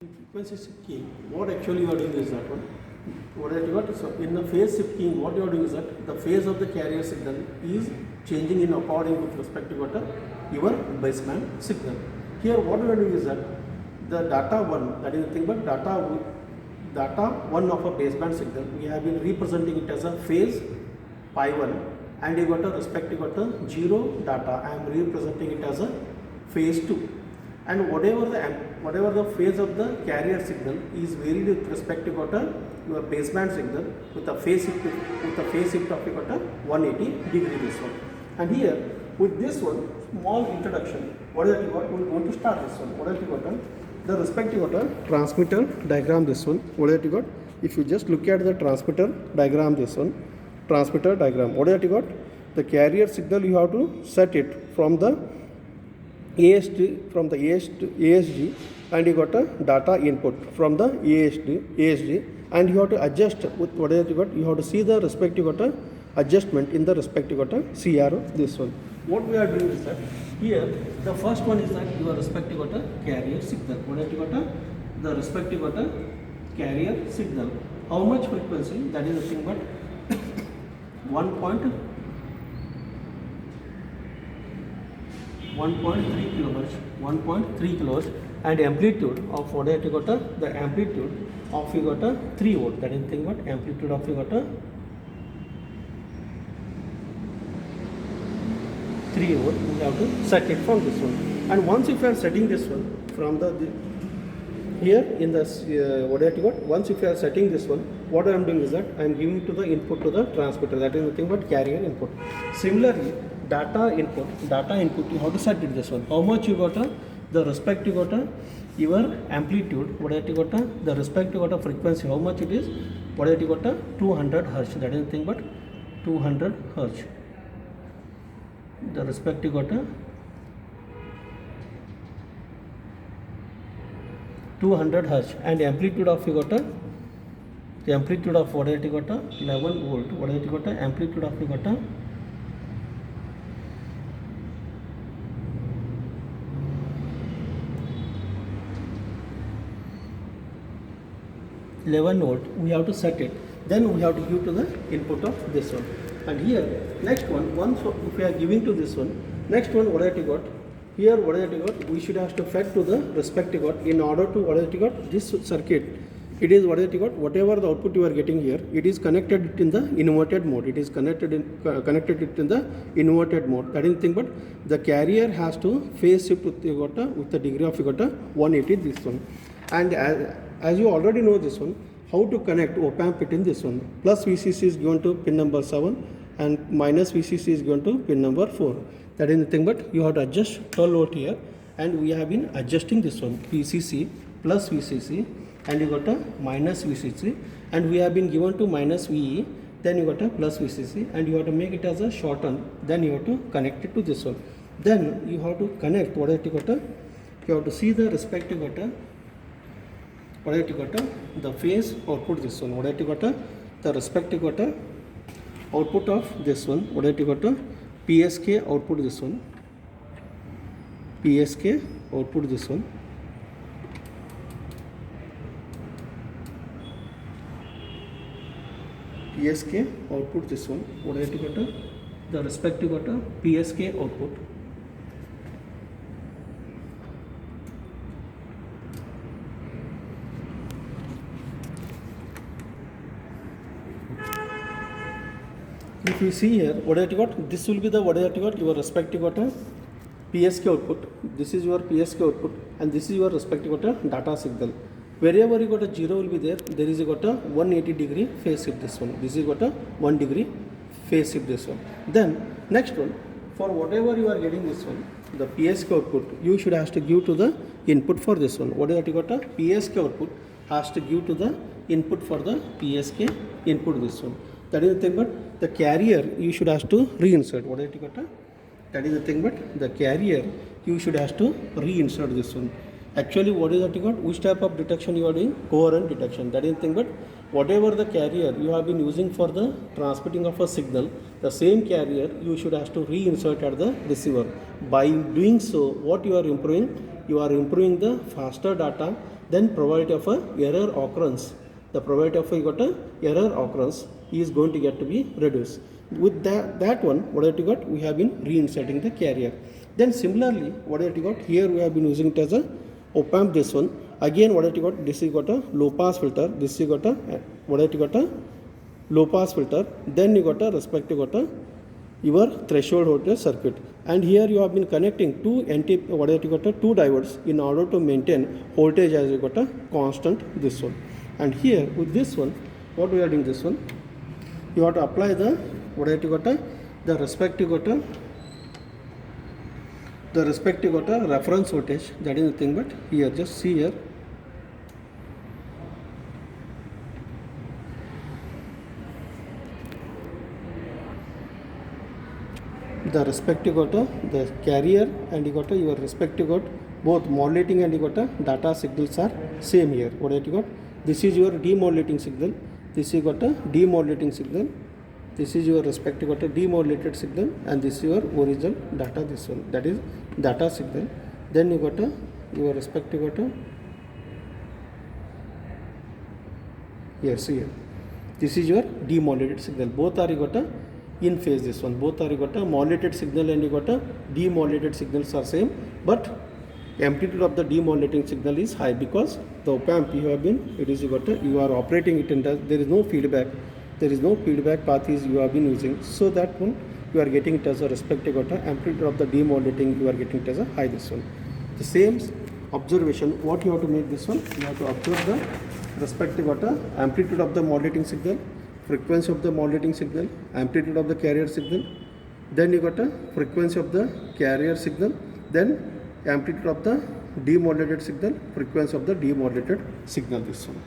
Frequency shift keying, what actually you are doing is that one. What I got is in the phase shift keying, what you are doing is that the phase of the carrier signal is changing in according with respect to what your baseband signal. Here, what we are doing is that the data one, that is the thing, but data one of a baseband signal, we have been representing it as a phase pi 1, and you got a respective got a 0 data. I am representing it as a phase 2. And whatever the phase of the carrier signal is varied with respect to your baseband signal with a phase shift of a 180 degree this one. And here with this one small introduction, what is it got? We are going to start this one. What is it got? The respective transmitter diagram this one. What is it got? If you just look at the transmitter diagram this one, transmitter diagram. What is it got? The carrier signal you have to set it from the ASD and you got a data input from the ASD and you have to adjust with whatever you got. You have to see the respective adjustment in the respective CRO this one. What we are doing is that here the first one is that your respective carrier signal. What you got? The respective carrier signal. How much frequency? That is the thing, but 1.3 kilohertz, 1.3 kilohertz, and amplitude of what you got the amplitude of you got 3 volt. That is the thing, but amplitude of you got 3 volt. We have to set it from this one. And once if you are setting this one from the here in this what you got, once if you are setting this one, what I am doing is that I am giving to the input to the transmitter. That is nothing but carrier input. Similarly, data input you have to set it this one. How much you got the respective your amplitude, what you got the respective frequency, how much it is, what you got 200 hertz. That is nothing but 200 hertz. The respective got 200 hertz, and amplitude of you got the amplitude of what you got 11 volt. What you got amplitude of you got 11 volt. We have to set it. Then we have to give to the input of this one. And here next one, once if we are giving to this one, next one what you got here, what you got, we should have to fed to the respective in order to what you got this circuit. It is what you got, whatever the output you are getting here, it is connected in the inverted mode. It is connected in the inverted mode. That is the thing, but the carrier has to phase shift with the degree of 180 this one. And as you already know this one, how to connect op-amp it in this one. Plus VCC is given to pin number 7 and minus VCC is given to pin number 4. That is nothing but you have to adjust 12 volt here, and we have been adjusting this one VCC plus VCC, and you got a minus VCC, and we have been given to minus VE, then you got a plus VCC, and you have to make it as a shorten, then you have to connect it to this one. Then you have to connect what you got you have to see the respective what you got the phase output this one. What you got the respective output of this one. What you got PSK output this one, PSK output this one, PSK output this one. What you got the respective PSK output. If you see here, what you got, this will be the what you got your respective PSK output. This is your PSK output, and this is your respective data signal. Wherever you got a 0 will be there. There is a 180 degree phase shift this one. This is got a 1 degree phase shift this one. Then next one, for whatever you are getting this one, the PSK output, you should have to give to the input for this one. What you got a PSK output has to give to the input for the PSK input this one. That is the thing, but the carrier you should have to reinsert. What you got? That is the thing, but the carrier you should have to reinsert this one. Actually, what is that you got? Which type of detection you are doing? Coherent detection. That is the thing, but whatever the carrier you have been using for the transmitting of a signal, the same carrier you should have to reinsert at the receiver. By doing so, what you are improving? You are improving the faster data then probability of a error occurrence, the probability of a got a error occurrence is going to get to be reduced. With that one, what have you got? We have been reinserting the carrier. Then similarly, what have you got? Here we have been using it as a op amp. This one again, what have you got? This is got a low pass filter. This is got a what have you got? A low pass filter. Then you got a respective got a your threshold voltage circuit, and here you have been connecting two what have you got a two diodes in order to maintain voltage as you got a constant. This one, and here with this one, what we are doing this one, you have to apply the what have you got a the respective got a reference voltage. That is nothing but here, just see here, the respective got a the carrier, and you got a your respective got both modulating and you got a data signals are same here. What have you got? This is your demodulating signal, this is got a demodulating signal, this is your respective got a demodulated signal, and this is your original data, this one, that is data signal. Then you got a your respective got a here, see here, this is your demodulated signal. Both are you got a in phase. This one, both are you got a modulated signal and you got a demodulated signals are same, but amplitude of the demodulating signal is high because the op amp you have been, it is you got a, you are operating it in the, there is no feedback, there is no feedback path is you have been using, so that one you are getting it as a respective got a amplitude of the demodulating, you are getting it as a high. This one, the same observation, what you have to make this one, you have to observe the respective got a amplitude of the modulating signal, frequency of the modulating signal, amplitude of the carrier signal, then you got a frequency of the carrier signal, then amplitude of the demodulated signal, frequency of the demodulated signal. This one.